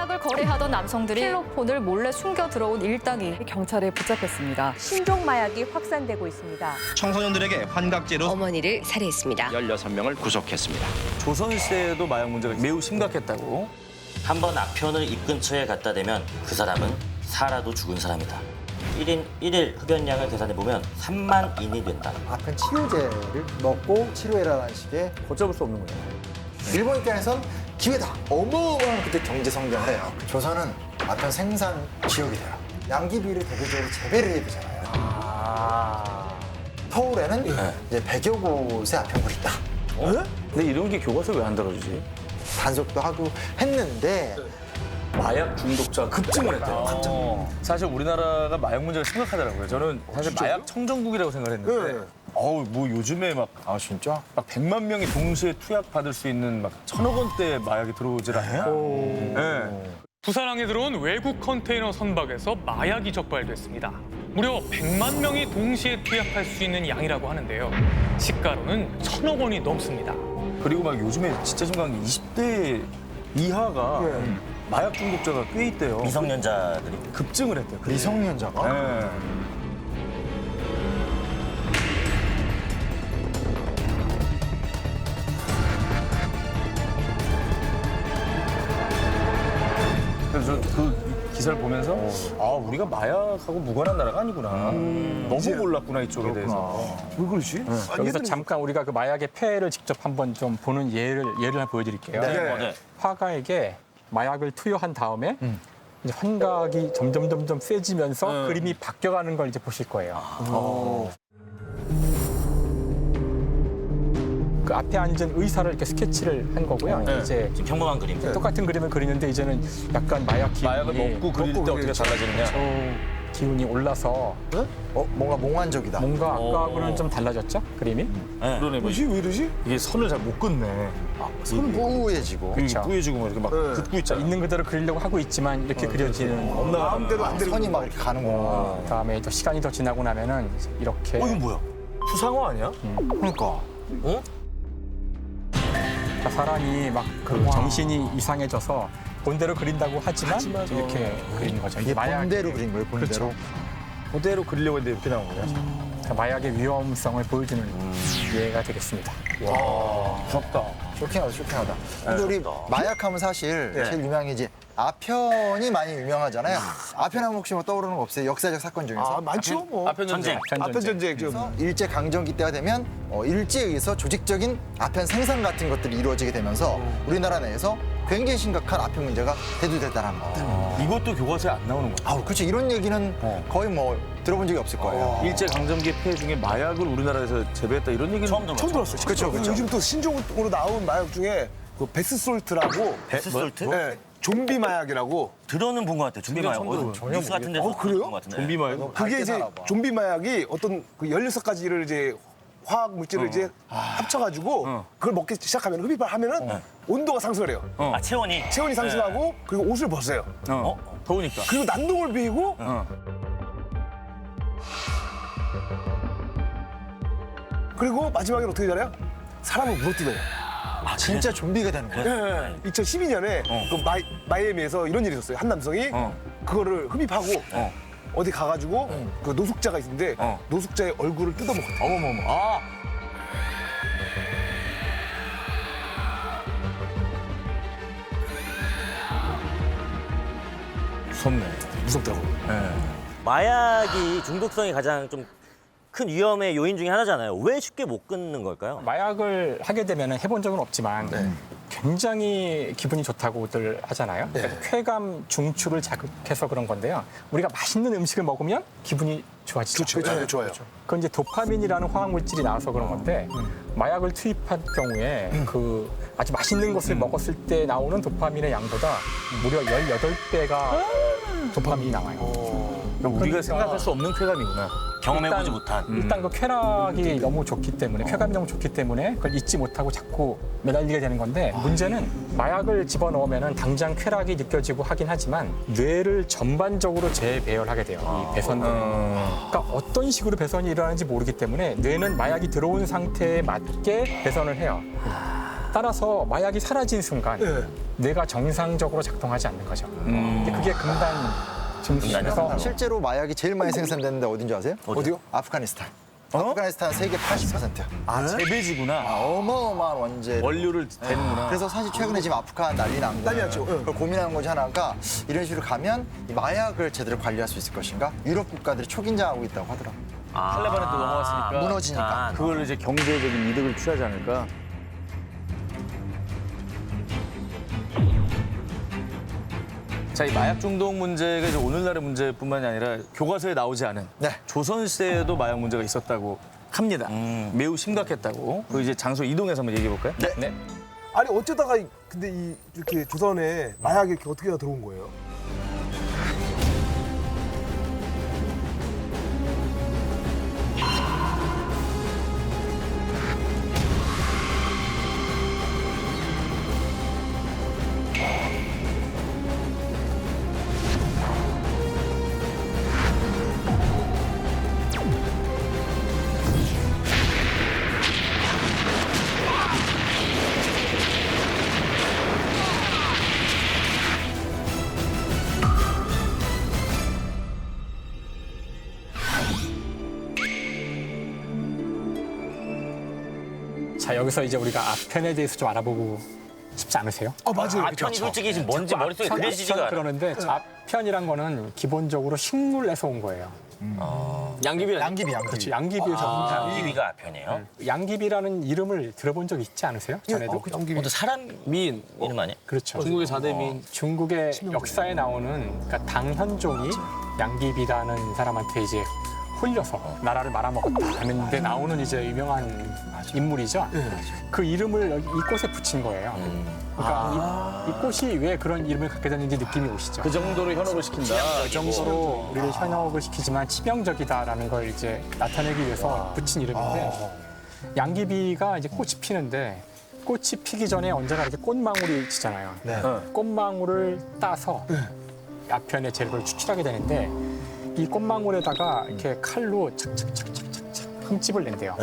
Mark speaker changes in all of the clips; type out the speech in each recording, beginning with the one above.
Speaker 1: 마약을 거래하던 남성들이 필로폰을 몰래 숨겨 들어온 일당이
Speaker 2: 경찰에 붙잡혔습니다.
Speaker 3: 신종 마약이 확산되고 있습니다.
Speaker 4: 청소년들에게 환각제로
Speaker 5: 어머니를 살해했습니다.
Speaker 4: 16명을 구속했습니다.
Speaker 6: 조선시대에도 마약 문제가 매우 심각했다고.
Speaker 7: 한 번 아편을 입 근처에 갖다 대면 그 사람은 살아도 죽은 사람이다. 1인 1일 흡연량을 계산해보면 3만 인이 된다.
Speaker 8: 아편 치료제를 먹고 치료해라라는 식의
Speaker 6: 걷잡을 수 없는 거예요.
Speaker 8: 일본 입장에선 기회다. 어마어마한 그때 경제 성장을 해요. 조선은 아편 생산 지역이 돼요. 양귀비를 대대적으로 재배를 해야 되잖아요. 서울에는 이제 100여 곳의 아편물이 있다.
Speaker 6: 근데 이런 게 교과서에 왜 안 다뤄주지?
Speaker 8: 단속도 하고 했는데
Speaker 6: 마약 중독자가 급증을 했대요. 사실 우리나라가 마약 문제가 심각하더라고요. 저는 사실 마약 청정국이라고 생각을 했는데 어우 뭐 요즘에 막
Speaker 8: 진짜?
Speaker 6: 100만 명이 동시에 투약 받을 수 있는 막 1,000억 원대 마약이 들어오질 않아요. 네.
Speaker 9: 부산항에 들어온 외국 컨테이너 선박에서 마약이 적발됐습니다. 무려 100만 명이 동시에 투약할 수 있는 양이라고 하는데요. 시가로는 1,000억 원이 넘습니다.
Speaker 6: 그리고 막 요즘에 진짜 심각한 게 20대 이하가 마약 중독자가 꽤 있대요.
Speaker 7: 미성년자들이.
Speaker 6: 급증을 했대요.
Speaker 8: 미성년자가?
Speaker 6: 네. 그래서 저 그 기사를 보면서 아 우리가 마약하고 무관한 나라가 아니구나. 너무 몰랐구나 이쪽에 대해서.
Speaker 8: 왜 그러지?
Speaker 10: 여기서 잠깐 우리가 그 마약의 폐해를 직접 한번 좀 보는 예를 하나 보여드릴게요.
Speaker 7: 네.
Speaker 10: 화가에게 마약을 투여한 다음에 이제 환각이 점점 세지면서 그림이 바뀌어가는 걸 이제 보실 거예요. 그 앞에 앉은 의사를 이렇게 스케치를 한 거고요. 이제
Speaker 7: 지금 평범한 그림.
Speaker 10: 똑같은 그림을 그리는데 이제는 약간 마약 기운이
Speaker 6: 마약을 먹고 그릴 때 어떻게 달라지느냐.
Speaker 10: 기운이 올라서
Speaker 8: 뭔가 몽환적이다.
Speaker 10: 뭔가 아까하고는 좀 달라졌죠? 그림이?
Speaker 6: 그러네. 왜 이러지? 이게 선을 잘 못 긋네.
Speaker 8: 손 뿌얘지고.
Speaker 10: 그렇죠.
Speaker 6: 뿌얘지고 막 이렇게 막 긋고 있잖아.
Speaker 10: 있는 그대로 그리려고 하고 있지만 이렇게 그려지는
Speaker 8: 마음대로 안 되는 선이 막 이렇게 가는구나.
Speaker 10: 그다음에 또 시간이 더 지나고 나면은 이렇게
Speaker 6: 이건 뭐야? 수상화 아니야?
Speaker 8: 그러니까.
Speaker 10: 그러니까 사람이 막 그 정신이 이상해져서 본대로 그린다고 하지만 이렇게 그리는 거죠.
Speaker 8: 이게
Speaker 10: 마약-
Speaker 8: 본대로 그린 거예요, 본대로.
Speaker 10: 그렇죠.
Speaker 6: 그대로 그리려고 했는데 이렇게 나온 거야.
Speaker 10: 그러니까 마약의 위험성을 보여주는 예가 되겠습니다.
Speaker 6: 무섭다.
Speaker 8: 쇼킹하다. 근데 우리 마약하면 사실 제일 유명한 게 이제 아편이 많이 유명하잖아요. 아편하면 혹시 뭐 떠오르는 거 없어요? 역사적 사건 중에서?
Speaker 11: 많죠, 뭐.
Speaker 6: 아편 전쟁.
Speaker 11: 아편 전쟁.
Speaker 8: 일제 강점기 때가 되면 일제에 의해서 조직적인 아편 생산 같은 것들이 이루어지게 되면서 우리나라 내에서 굉장히 심각한 아편 문제가 대두됐다는 겁니다.
Speaker 6: 이것도 교과서에 안 나오는 거야.
Speaker 8: 그렇죠. 이런 얘기는 거의 뭐 들어본 적이 없을 거예요.
Speaker 6: 일제 강점기 폐해 중에 마약을 우리나라에서 재배했다 이런 얘기는
Speaker 7: 처음 들었어요.
Speaker 8: 그렇죠, 그렇죠.
Speaker 11: 요즘 또 신종으로 나온 마약 중에 그 베스솔트라고.
Speaker 7: 베스솔트?
Speaker 11: 네, 좀비 마약이라고.
Speaker 7: 들어는 본 것 같아요. 좀비 마약. 뉴스 같은 데서
Speaker 11: 그래요?
Speaker 7: 본것 같은데.
Speaker 6: 좀비 마약.
Speaker 11: 그게 이제 좀비 마약이 어떤 그 16가지를 이제 화학 물질을 이제 합쳐가지고 그걸 먹기 시작하면 흡입을 하면은 온도가 상승을 해요.
Speaker 7: 아, 체온이?
Speaker 11: 체온이 상승하고 그리고 옷을 벗어요.
Speaker 6: 더우니까.
Speaker 11: 그리고 난동을 피우고 그리고 마지막에 어떻게 되나요? 사람을 물어뜯어요.
Speaker 8: 진짜 좀비가 되는 거예요.
Speaker 11: 2012년에 그 마이애미에서 이런 일이 있었어요. 한 남성이 그거를 흡입하고 어디 가가지고 그 노숙자가 있는데 노숙자의 얼굴을 뜯어먹었대요.
Speaker 6: 어머머머. 아. 무섭네.
Speaker 11: 무섭더라고요.
Speaker 7: 마약이 중독성이 가장 좀 큰 위험의 요인 중에 하나잖아요. 왜 쉽게 못 끊는 걸까요?
Speaker 10: 마약을 하게 되면 해본 적은 없지만 굉장히 기분이 좋다고들 하잖아요. 그러니까 쾌감 중추를 자극해서 그런 건데요. 우리가 맛있는 음식을 먹으면 기분이 좋아지죠.
Speaker 11: 그렇죠, 좋아요.
Speaker 10: 그건 이제 도파민이라는 화학 물질이 나와서 그런 건데 마약을 투입할 경우에 그 아주 맛있는 것을 먹었을 때 나오는 도파민의 양보다 무려 18배가 도파민이 나와요.
Speaker 6: 우리가 생각할 수 없는 쾌감이구나.
Speaker 7: 경험해보지 못한.
Speaker 10: 일단 그 쾌락이 너무 좋기 때문에 쾌감이 너무 좋기 때문에 그걸 잊지 못하고 자꾸 매달리게 되는 건데 문제는 마약을 집어넣으면 당장 쾌락이 느껴지고 하긴 하지만 뇌를 전반적으로 재배열하게 돼요. 이 배선들이. 그러니까 어떤 식으로 배선이 일어나는지 모르기 때문에 뇌는 마약이 들어온 상태에 맞게 배선을 해요. 따라서 마약이 사라진 순간 뇌가 정상적으로 작동하지 않는 거죠. 근데 그게 금단 증후군에서
Speaker 8: 실제로 마약이 제일 많이 생산되는데 어딘지 아세요?
Speaker 11: 어디요?
Speaker 8: 아프가니스탄. 아프가니스탄 세계 80%.
Speaker 6: 재배지구나.
Speaker 8: 어마어마한 원재.
Speaker 6: 원료를 대는구나.
Speaker 8: 그래서 사실 최근에 지금 아프간 난리 난 거예요.
Speaker 11: 난리 났죠. 응.
Speaker 8: 그걸 고민하는 거지 하나가 이런 식으로 가면 이 마약을 제대로 관리할 수 있을 것인가? 유럽 국가들이 초긴장하고 있다고 하더라고요.
Speaker 6: 탈레반에 또 넘어갔으니까.
Speaker 8: 무너지니까.
Speaker 6: 그걸 이제 경제적인 이득을 취하지 않을까. 자, 이 마약 중독 문제가 이제 오늘날의 문제뿐만이 아니라 교과서에 나오지 않은
Speaker 8: 네.
Speaker 6: 조선 시대에도 마약 문제가 있었다고 합니다. 매우 심각했다고. 그 이제 장소 이동해서 한번 얘기해 볼까요? 네.
Speaker 11: 아니 어쩌다가 근데 이렇게 조선에 마약이 이렇게 어떻게 다 들어온 거예요?
Speaker 10: 자, 여기서 이제 우리가 아편에 대해서 좀 알아보고 싶지 않으세요?
Speaker 11: 맞아요.
Speaker 7: 아편이 솔직히 지금 뭔지 머릿속에 그려지지가 않아.
Speaker 10: 그러는데 아편이란 거는 기본적으로 식물에서 온 거예요.
Speaker 6: 양귀비
Speaker 8: 양귀비.
Speaker 10: 그렇죠. 양귀비에서 온
Speaker 7: 이위가 아편이에요?
Speaker 10: 양귀비라는 이름을 들어본 적 있지 않으세요? 전에도?
Speaker 7: 모두 사람 미인 이름 아니에요?
Speaker 10: 그렇죠.
Speaker 6: 중국의 4대 미인.
Speaker 10: 중국의 역사에 나오는 그러니까 당현종이 양귀비라는 사람한테 이제 홀려서 나라를 말아먹었다 하는데 나오는 이제 유명한 인물이죠. 그 이름을 이꽃에 붙인 거예요. 그러니까 이 꽃이 왜 그런 이름을 갖게 됐는지 느낌이 오시죠.
Speaker 6: 그 정도로 현혹을 시킨다.
Speaker 10: 그 정도로 우리를 현혹을 시키지만 치명적이다라는 걸 이제 나타내기 위해서 붙인 이름인데 양귀비가 이제 꽃이 피는데 꽃이 피기 전에 언제나 이렇게 꽃망울이 지잖아요. 꽃망울을 따서 아편의 재료를 추출하게 되는데 이 꽃망울에다가 이렇게 칼로 착착착착착착 흠집을 낸대요.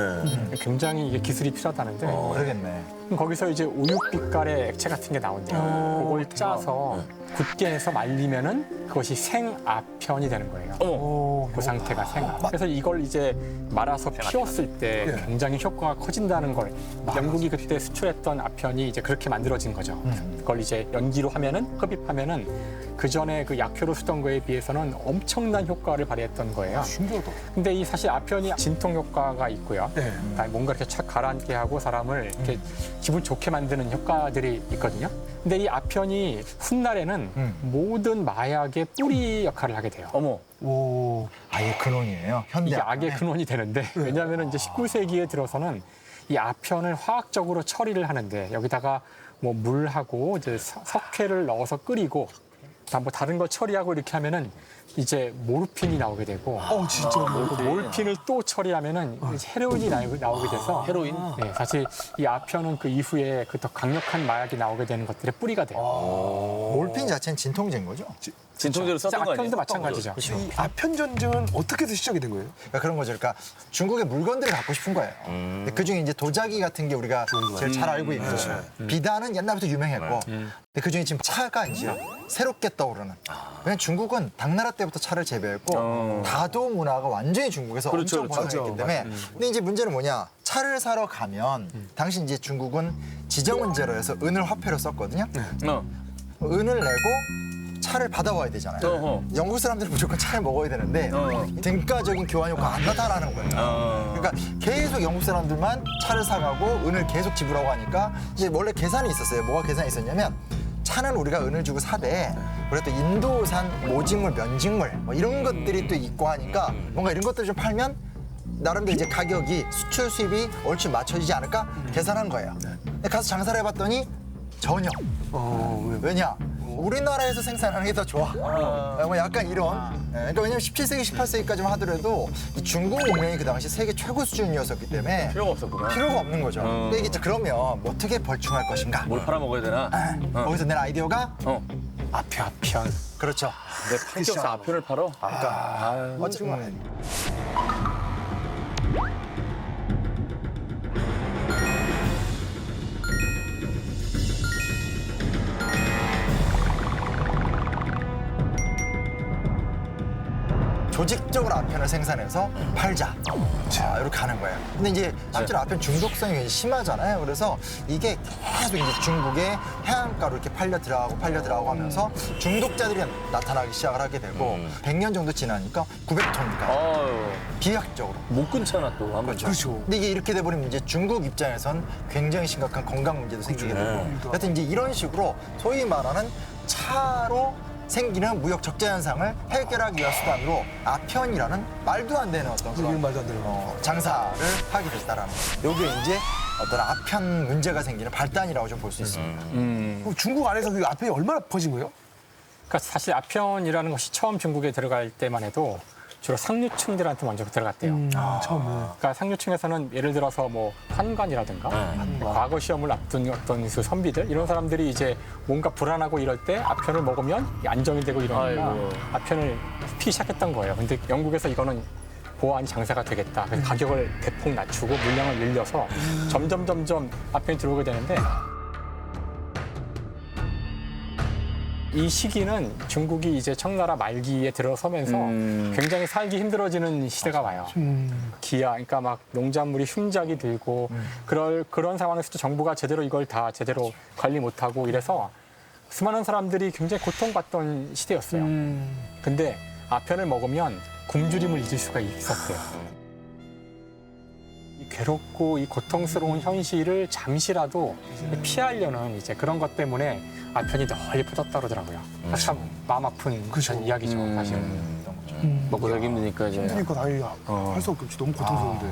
Speaker 10: 굉장히 이게 기술이 필요하다는데
Speaker 8: 그러겠네.
Speaker 10: 그럼 거기서 이제 우윳빛깔의 액체 같은 게 나온대요. 그걸 짜서 굳게 해서 말리면은 그것이 생아편이 되는 거예요. 그 상태가 생아. 그래서 이걸 이제 말아서 피웠을 때 굉장히 효과가 커진다는 걸 영국이 그때 수출했던 아편이 이제 그렇게 만들어진 거죠. 그걸 이제 연기로 하면은 흡입하면은 그 전에 그 약효로 쓰던 거에 비해서는 엄청난 효과를 발휘했던 거예요.
Speaker 11: 신기하다.
Speaker 10: 근데 이 사실 아편이 진통 효과가 있고요. 뭔가 이렇게 착 가라앉게 하고 사람을 이렇게 기분 좋게 만드는 효과들이 있거든요. 근데 이 아편이 훗날에는 모든 마약의 뿌리 역할을 하게 돼요.
Speaker 8: 오, 아예 근원이에요. 현대
Speaker 10: 이게 악의 근원이 되는데 왜냐하면 이제 19세기에 들어서는 이 아편을 화학적으로 처리를 하는데 여기다가 뭐 물하고 이제 석회를 넣어서 끓이고 뭐 다른 거 처리하고 이렇게 하면은 이제 모르핀이 나오게 되고
Speaker 11: 진짜.
Speaker 10: 그 몰핀을 또 처리하면은 헤로인이 나오게 돼서
Speaker 6: 헤로인?
Speaker 10: 네, 사실 이 아편은 그 이후에 그 더 강력한 마약이 나오게 되는 것들의 뿌리가 돼요.
Speaker 8: 몰핀 자체는 진통제인 거죠.
Speaker 6: 진통제로 썼던 거 아니에요?
Speaker 10: 아편도 마찬가지죠.
Speaker 11: 이 아편 전쟁은 어떻게 해서 시작이 된 거예요?
Speaker 8: 그러니까 그런 거죠. 그러니까 중국의 물건들을 갖고 싶은 거예요. 근데 그중에 이제 도자기 같은 게 우리가 제일 잘 알고 있는 거죠. 비단은 옛날부터 유명했고 근데 그중에 지금 차가 이제 새롭게 떠오르는. 왜냐면 중국은 당나라 때부터 차를 재배했고 다도 문화가 완전히 중국에서 엄청 번성했기 때문에 근데 이제 문제는 뭐냐. 차를 사러 가면 당시 이제 중국은 지정 문제로 해서 은을 화폐로 썼거든요. 은을 내고 차를 받아와야 되잖아요. 영국 사람들은 무조건 차를 먹어야 되는데 등가적인 교환 효과가 안 나타나는 거예요. 그러니까 계속 영국 사람들만 차를 사가고 은을 계속 지불하고 하니까 이제 원래 계산이 있었어요. 뭐가 계산이 있었냐면 차는 우리가 은을 주고 사되 우리가 또 인도산 모직물, 면직물 뭐 이런 것들이 또 있고 하니까 뭔가 이런 것들을 좀 팔면 나름대로 이제 가격이 수출 수입이 얼추 맞춰지지 않을까 계산한 거예요. 근데 가서 장사를 해봤더니 전혀. 왜냐? 우리나라에서 생산하는 게 더 좋아. 뭐 약간 이런. 그러니까 왜냐면 17세기, 18세기까지만 하더라도 이 중국 문명이 그 당시 세계 최고 수준이었었기 때문에
Speaker 6: 필요가 없었구나.
Speaker 8: 필요가 없는 거죠. 근데 이게 그러면 뭐 어떻게 벌충할 것인가?
Speaker 6: 뭘 팔아먹어야 되나?
Speaker 8: 거기서 낸 아이디어가
Speaker 10: 아편.
Speaker 8: 그렇죠.
Speaker 6: 내 판격사 아편을 팔어?
Speaker 8: 어쨌든 조직적으로 아편을 생산해서 팔자. 이렇게 하는 거예요. 근데 이제 실제로 아편 중독성이 굉장히 심하잖아요. 그래서 이게 계속 이제 중국의 해안가로 이렇게 팔려 들어가고 하면서 중독자들이 나타나기 시작을 하게 되고 100년 정도 지나니까 900톤까지 비약적으로.
Speaker 6: 못 끊잖아 또.
Speaker 11: 그렇죠.
Speaker 8: 근데 이게 이렇게 돼버리면 이제 중국 입장에선 굉장히 심각한 건강 문제도 생기게 되고. 하여튼 이제 이런 식으로 소위 말하는 차로 생기는 무역 적자 현상을 해결하기 위한 수단으로 아편이라는 말도 안 되는 어떤 그런
Speaker 11: 말도 안 되는
Speaker 8: 장사를 하게 됐다라는 거예요. 이게 이제 어떤 아편 문제가 생기는 발단이라고 좀 볼 수 있습니다.
Speaker 11: 그럼 중국 안에서 그 아편이 얼마나 퍼진 거예요?
Speaker 10: 그러니까 사실 아편이라는 것이 처음 중국에 들어갈 때만 해도 주로 상류층들한테 먼저 들어갔대요.
Speaker 11: 처음에.
Speaker 10: 그러니까 상류층에서는 예를 들어서 뭐 환관이라든가 과거 시험을 앞둔 어떤 그 선비들 이런 사람들이 이제 뭔가 불안하고 이럴 때 아편을 먹으면 안정이 되고 이러니까 아편을 피기 시작했던 거예요. 근데 영국에서 이거는 보안이 장사가 되겠다. 그래서 가격을 대폭 낮추고 물량을 늘려서 점점 아편이 들어오게 되는데 이 시기는 중국이 이제 청나라 말기에 들어서면서 굉장히 살기 힘들어지는 시대가 와요. 기아, 그러니까 막 농작물이 흉작이 들고 그런 상황에서도 정부가 제대로 이걸 다 제대로 관리 못하고 이래서 수많은 사람들이 굉장히 고통받던 시대였어요. 근데 아편을 먹으면 굶주림을 잊을 수가 있었어요. 이 괴롭고 이 고통스러운 현실을 잠시라도 피하려는 이제 그런 것 때문에 아편이 널리 퍼졌다 그러더라고요. 참 마음 아픈 그런 이야기죠, 사실은.
Speaker 6: 먹고 살기 힘드니까 이제.
Speaker 11: 힘드니까 당연히 할 수 없겠지. 너무 고통스러운데.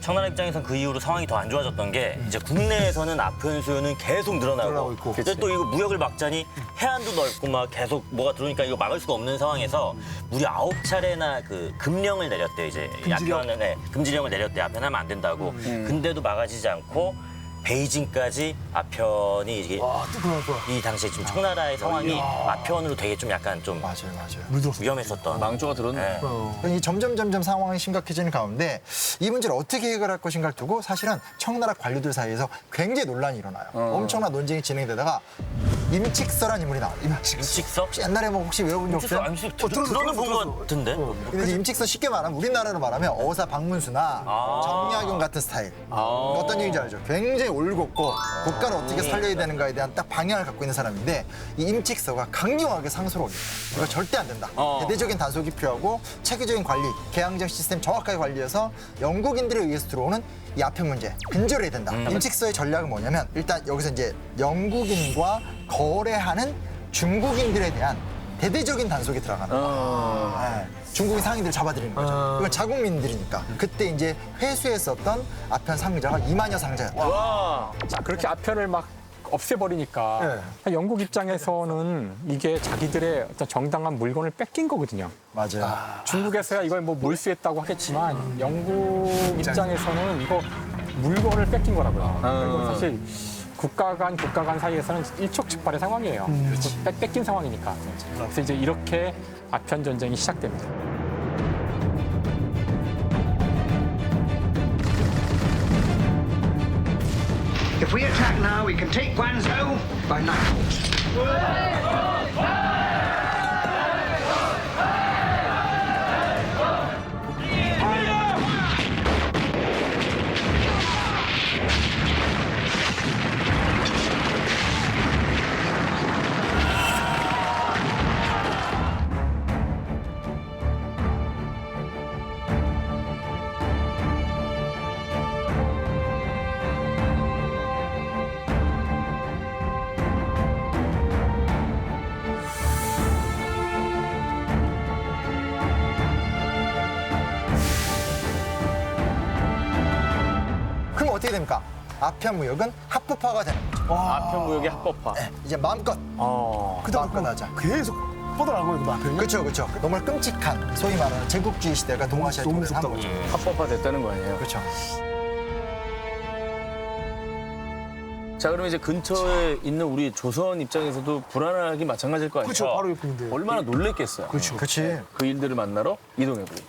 Speaker 7: 청나라 입장에선 그 이후로 상황이 더 안 좋아졌던 게 이제 국내에서는 아편 수요는 계속 늘어나고
Speaker 11: 늘어나고 있고.
Speaker 7: 근데 또 이거 무역을 막자니 해안도 넓고 막 계속 뭐가 들어오니까 이거 막을 수가 없는 상황에서 무려 9차례나 그 금령을 내렸대요. 이제
Speaker 11: 금지령?
Speaker 7: 아편은 금지령을 내렸대요. 아편 하면 안 된다고. 근데도 막아지지 않고 베이징까지 아편이 이게
Speaker 11: 또 그럴 거야.
Speaker 7: 이 당시에 지금 청나라의 상황이 아편으로 되게 좀 약간 좀
Speaker 8: 맞아요.
Speaker 7: 위험했었던
Speaker 6: 망조가 들었네.
Speaker 7: 네.
Speaker 8: 이 점점 상황이 심각해지는 가운데 이 문제를 어떻게 해결할 것인가를 두고 사실은 청나라 관료들 사이에서 굉장히 논란이 일어나요. 엄청난 논쟁이 진행되다가 임칙서라는 인물이 나와요.
Speaker 7: 임칙서?
Speaker 8: 혹시 옛날에 뭐 혹시 외워본 적 없어요?
Speaker 7: 들어는 본 것 같은데?
Speaker 8: 근데 이제 임칙서 쉽게 말하면 우리나라로 말하면 어사 박문수나 정약용 같은 스타일. 어떤 얘기인지 알죠? 굉장히 올곧고 국가를 어떻게 살려야 되는가에 대한 딱 방향을 갖고 있는 사람인데 이 임칙서가 강경하게 상소를 올립니다. 이거 절대 안 된다. 대대적인 단속이 필요하고 체계적인 관리, 개항정 시스템 정확하게 관리해서 영국인들에 의해서 들어오는 이 아편 문제 근절해야 된다. 임칙서의 전략은 뭐냐면 일단 여기서 이제 영국인과 거래하는 중국인들에 대한 대대적인 단속이 들어가는 거예요. 중국인 상인들을 잡아들이는 거죠. 이건 자국민들이니까. 그때 이제 회수했었던 아편 상자가 2만여 상자였다.
Speaker 10: 자, 그렇게 아편을 막 없애버리니까 영국 입장에서는 이게 자기들의 어떤 정당한 물건을 뺏긴 거거든요.
Speaker 8: 맞아요.
Speaker 10: 중국에서야 이걸 뭐 몰수했다고 하겠지만 영국 입장에서는 이거 물건을 뺏긴 거라고요. 그리고 사실 국가 간 사이에서는 일촉즉발의 상황이에요. 뺏긴 상황이니까. 그래서 이제 이렇게 아편 전쟁이 시작됩니다.
Speaker 2: If we attack now, we can take Guangzhou by night.
Speaker 8: 그럼 어떻게 됩니까? 아편 무역은 합법화가 되는 거죠.
Speaker 6: 아편 무역의 합법화.
Speaker 8: 이제 마음껏 마음껏 하자.
Speaker 11: 계속 뻗어나간 거예요, 그 아편이.
Speaker 8: 그렇죠. 정말 끔찍한 소위 말하는 제국주의 시대가 동아시아에
Speaker 11: 너무
Speaker 8: 도래한
Speaker 11: 무섭다,
Speaker 8: 거죠.
Speaker 6: 합법화 됐다는 거 아니에요?
Speaker 8: 그렇죠.
Speaker 6: 자, 그러면 이제 근처에 있는 우리 조선 입장에서도 불안하기 마찬가지일 거 아니에요?
Speaker 11: 그렇죠, 바로 옆인데.
Speaker 6: 얼마나 놀랬겠어요.
Speaker 8: 그렇지.
Speaker 6: 그 일들을 만나러 이동해보죠.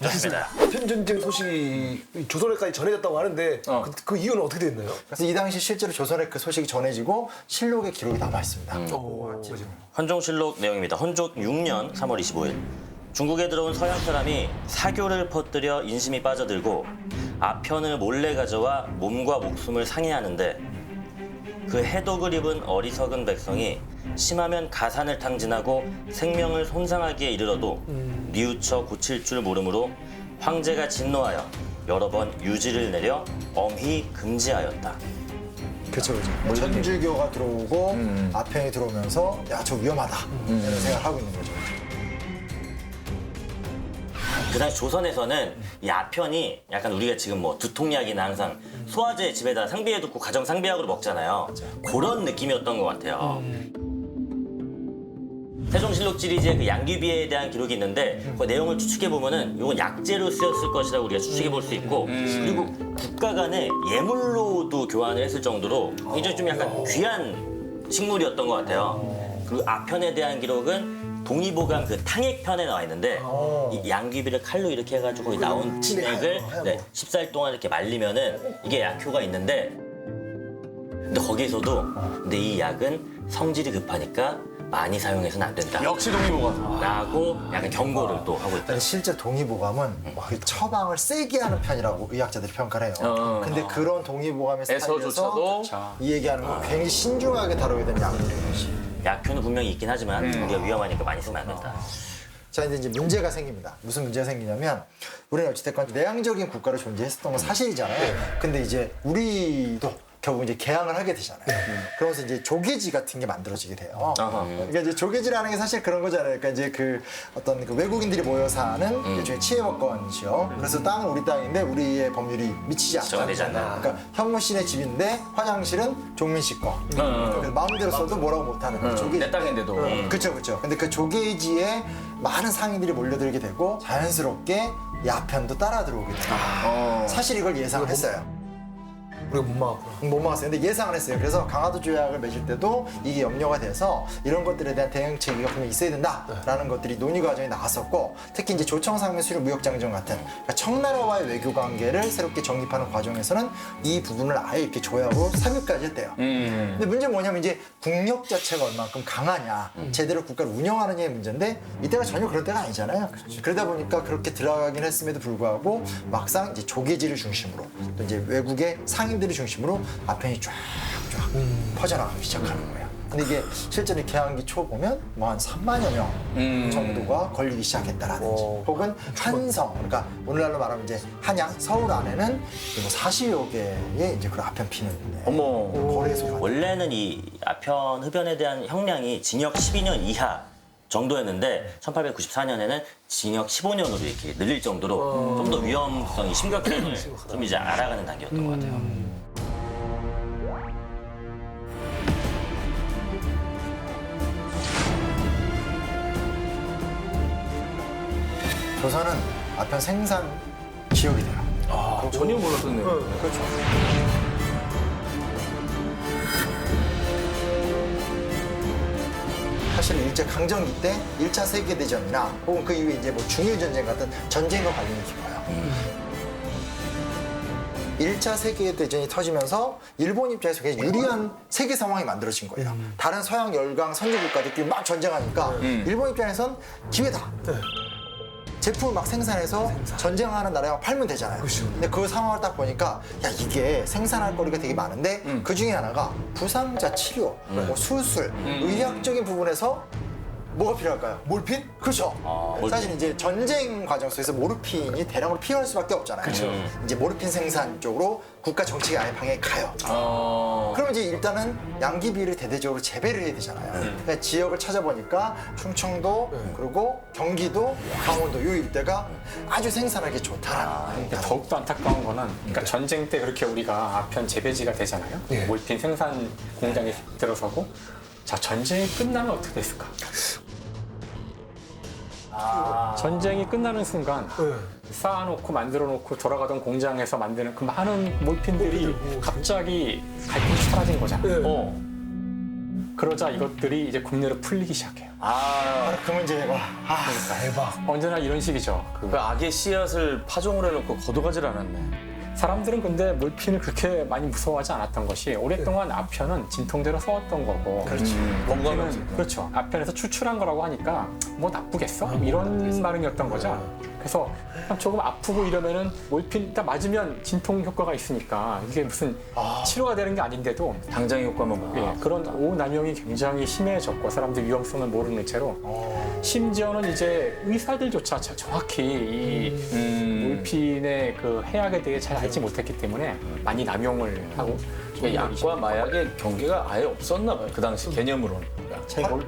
Speaker 11: 아편 전쟁 소식이 조선에까지 전해졌다고 하는데 그 이유는 어떻게 됐나요?
Speaker 8: 그래서 이 당시 실제로 조선에 그 소식이 전해지고 실록의 기록이 남아 있습니다.
Speaker 7: 헌종실록 내용입니다. 헌종 6년 3월 25일 중국에 들어온 서양 사람이 사교를 퍼뜨려 인심이 빠져들고 아편을 몰래 가져와 몸과 목숨을 상해하는데 그 해독을 입은 어리석은 백성이 심하면 가산을 탕진하고 생명을 손상하기에 이르러도 뉘우쳐 고칠 줄 모르므로 황제가 진노하여 여러 번 유지를 내려 엄히 금지하였다.
Speaker 8: 그렇죠, 그렇죠. 천주교가 들어오고 아편이 들어오면서 야, 저 위험하다 이런 생각을 하고 있는 거죠.
Speaker 7: 그 당시 조선에서는 이 아편이 약간 우리가 지금 뭐 두통약이나 항상 소화제 집에다 상비해두고 가정 상비약으로 먹잖아요. 그런 느낌이었던 것 같아요. 세종실록 시리즈의 그 양귀비에 대한 기록이 있는데 그 내용을 추측해 보면은 이건 약재로 쓰였을 것이라고 우리가 추측해 볼 수 있고 그리고 국가 간에 예물로도 교환을 했을 정도로 굉장히 좀 약간 귀한 식물이었던 것 같아요. 그리고 아편에 대한 기록은 동의보감 그 탕액편에 나와 있는데 이 양귀비를 칼로 이렇게 해가지고 나온 진액을 10살 동안 이렇게 말리면은 이게 약효가 있는데 근데 거기에서도 근데 이 약은 성질이 급하니까 많이 사용해서는 안 된다.
Speaker 6: 역시 동의보감.
Speaker 7: 라고 약간 경고를 또 하고 있다.
Speaker 8: 근데 실제 동의보감은 그 처방을 세게 하는 편이라고 의학자들이 평가를 해요. 근데 그런 동의보감에
Speaker 6: 애서조차도
Speaker 8: 살려서 이 얘기하는 건 굉장히 신중하게 다뤄야 되는 약물이에요.
Speaker 7: 약효는 분명히 있긴 하지만 우리가 위험하니까 많이 쓰면 안 된다.
Speaker 8: 자, 이제 문제가 생깁니다. 무슨 문제가 생기냐면 우리는 어찌됐건 내향적인 국가로 존재했었던 건 사실이잖아요. 근데 이제 우리도 결국 이제 개항을 하게 되잖아요. 그러면서 이제 조계지 같은 게 만들어지게 돼요. 그러니까 이제 조계지라는 게 사실 그런 거잖아요. 그러니까 이제 그 어떤 그 외국인들이 모여 사는 일종의 치해법권이죠. 그래서 땅은 우리 땅인데 우리의 법률이 미치지
Speaker 7: 정해지지
Speaker 8: 않잖아요.
Speaker 7: 않는다.
Speaker 8: 그러니까 현무 씨네 집인데 화장실은 종민 씨 거. 그래서 마음대로 써도 뭐라고 못하는 조계지.
Speaker 6: 내 땅인데도.
Speaker 8: 그렇죠, 그렇죠. 근데 그 조계지에 많은 상인들이 몰려들게 되고 자연스럽게 이 아편도 따라 들어오게 돼요. 사실 이걸 예상을 했어요.
Speaker 11: 우리가 못 막았구나.
Speaker 8: 못 막았어요. 근데 예상을 했어요. 그래서 강화도 조약을 맺을 때도 이게 염려가 돼서 이런 것들에 대한 대응 체계가 분명히 있어야 된다라는 것들이 논의 과정이 나왔었고 특히 이제 조청상면 수립 무역장정 같은 그러니까 청나라와의 외교 관계를 새롭게 정립하는 과정에서는 이 부분을 아예 이렇게 조약으로 삽입까지 했대요. 근데 문제는 뭐냐면 이제 국력 자체가 얼만큼 강하냐 제대로 국가를 운영하느냐의 문제인데 이때가 전혀 그런 때가 아니잖아요. 그러다 보니까 그렇게 들어가긴 했음에도 불구하고 막상 이제 조계지를 중심으로 또 이제 외국의 상인 들을 중심으로 아편이 쫙쫙 퍼져나가기 시작하는 거예요. 근데 이게 실제로 개항기 초 보면 뭐 한 3만여 명 정도가 걸리기 시작했다라든지 혹은 한성, 그러니까 오늘날로 말하면 이제 한양, 서울 안에는 뭐 40여 개의 이제 그런 아편 피는 거래소가
Speaker 7: 원래는 이 아편 흡연에 대한 형량이 징역 12년 이하 정도였는데 1894년에는 징역 15년으로 이렇게 늘릴 정도로 좀 더 위험성이 심각함을 좀 이제 알아가는 단계였던 것 같아요.
Speaker 8: 조선은 아편 생산 지역이 돼요.
Speaker 6: 전혀 몰랐었네요.
Speaker 8: 그렇죠. 사실 일제강점기 때 1차 세계대전이나 혹은 그 이후에 이제 뭐 중일전쟁 같은 전쟁과 관련이 깊어요. 1차 세계대전이 터지면서 일본 입장에서 굉장히 유리한 세계 상황이 만들어진 거예요. 다른 서양 열강 선진국가들끼리 막 전쟁하니까 일본 입장에선 기회다. 제품을 막 생산해서 전쟁하는 나라에 팔면 되잖아요. 근데 그 상황을 딱 보니까 야 이게 생산할 거리가 되게 많은데 그 중에 하나가 부상자 치료, 뭐 수술, 의학적인 부분에서 뭐가 필요할까요? 몰핀? 그렇죠. 사실 이제 전쟁 과정 속에서 모르핀이 대량으로 필요할 수밖에 없잖아요. 이제 모르핀 생산 쪽으로 국가 정책이 아예 방향이 가요. 그럼 이제 일단은 양귀비를 대대적으로 재배를 해야 되잖아요. 그러니까 지역을 찾아보니까 충청도 그리고 경기도, 강원도 이 일대가 아주 생산하기 좋다라는.
Speaker 10: 더욱더 안타까운 거는 그러니까 전쟁 때 그렇게 우리가 아편 재배지가 되잖아요. 몰핀 생산 공장이 들어서고 자 전쟁이 끝나면 어떻게 됐을까? 전쟁이 끝나는 순간 쌓아놓고 만들어놓고 돌아가던 공장에서 만드는 그 많은 몰핀들이 갑자기 갈등이 사라진 거잖아요. 그러자 이것들이 이제 국내로 풀리기 시작해요.
Speaker 8: 그 문제가
Speaker 11: 대박.
Speaker 10: 언제나 이런 식이죠.
Speaker 6: 그 악의 씨앗을 파종을 해놓고 걷어가질 않았네.
Speaker 10: 사람들은 근데 몰핀을 그렇게 많이 무서워하지 않았던 것이 오랫동안 아편은 진통제로 써왔던 거고 몰핀은 그렇죠. 아편에서 추출한 거라고 하니까 뭐 나쁘겠어? 이런 반응이었던 거죠. 그래서 조금 아프고 이러면은 몰핀 일단 맞으면 진통 효과가 있으니까 이게 무슨 치료가 되는 게 아닌데도
Speaker 6: 당장 효과만 보고.
Speaker 10: 예, 그런 오남용이 굉장히 심해졌고 사람들 위험성을 모르는 채로 심지어는 이제 의사들조차 정확히 이 몰핀의 그 해악에 대해 잘 알지 못했기 때문에 많이 남용을 하고
Speaker 6: 약과 마약의 경계가 아예 없었나 봐요. 그 당시 개념으로는.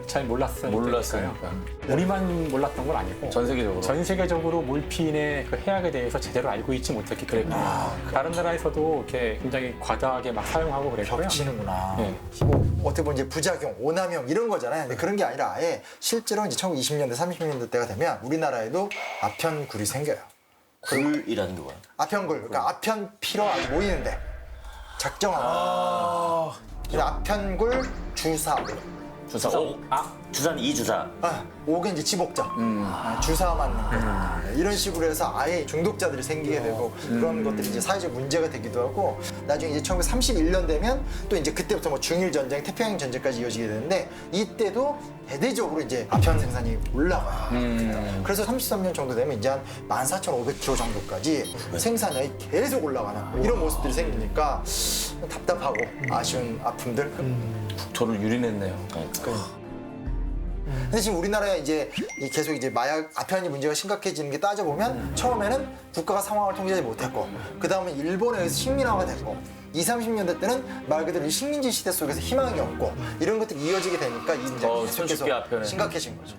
Speaker 10: 잘 몰랐으니까. 우리만 몰랐던 건 아니고
Speaker 6: 전 세계적으로
Speaker 10: 몰핀의 그 해악에 대해서 제대로 알고 있지 못했기 때문에 다른 나라에서도 이렇게 굉장히 과다하게 막 사용하고 그랬고요.
Speaker 8: 겹치는구나.
Speaker 10: 네.
Speaker 8: 어떻게 보면 이제 부작용, 오남용 이런 거잖아요. 근데 그런 게 아니라 아예 실제로 이제 1920년대, 30년대 때가 되면 우리나라에도 아편굴이 생겨요.
Speaker 7: 굴이라는 게 뭐야?
Speaker 8: 아편굴, 그러니까 아편 피로 모이는데 작정하는. 그래서 아편굴 주사.
Speaker 7: 주사는 이 주사.
Speaker 8: 오게 이제 지복자. 주사 맞는 거. 이런 식으로 해서 아예 중독자들이 생기게 되고 그런 것들이 이제 사회적 문제가 되기도 하고 나중에 이제 1931년 되면 또 이제 그때부터 뭐 중일 전쟁, 태평양 전쟁까지 이어지게 되는데 이때도 대대적으로 이제 아편 생산이 올라가요. 그래서 33년 정도 되면 이제 한 14,500kg 정도까지 생산량이 계속 올라가는 이런 모습들이 생기니까 답답하고 아쉬운 아픔들.
Speaker 6: 국토를 유린했네요.
Speaker 8: 근데 지금 우리나라에 이제 계속 이제 마약 아편이 문제가 심각해지는 게 따져보면 처음에는 국가가 상황을 통제하지 못했고 그 다음에 일본에 의해서 식민화가 됐고 20, 30년대 때는 말 그대로 이 식민지 시대 속에서 희망이 없고 이런 것들이 이어지게 되니까 이 문제가 계속해서 심각해진 거죠.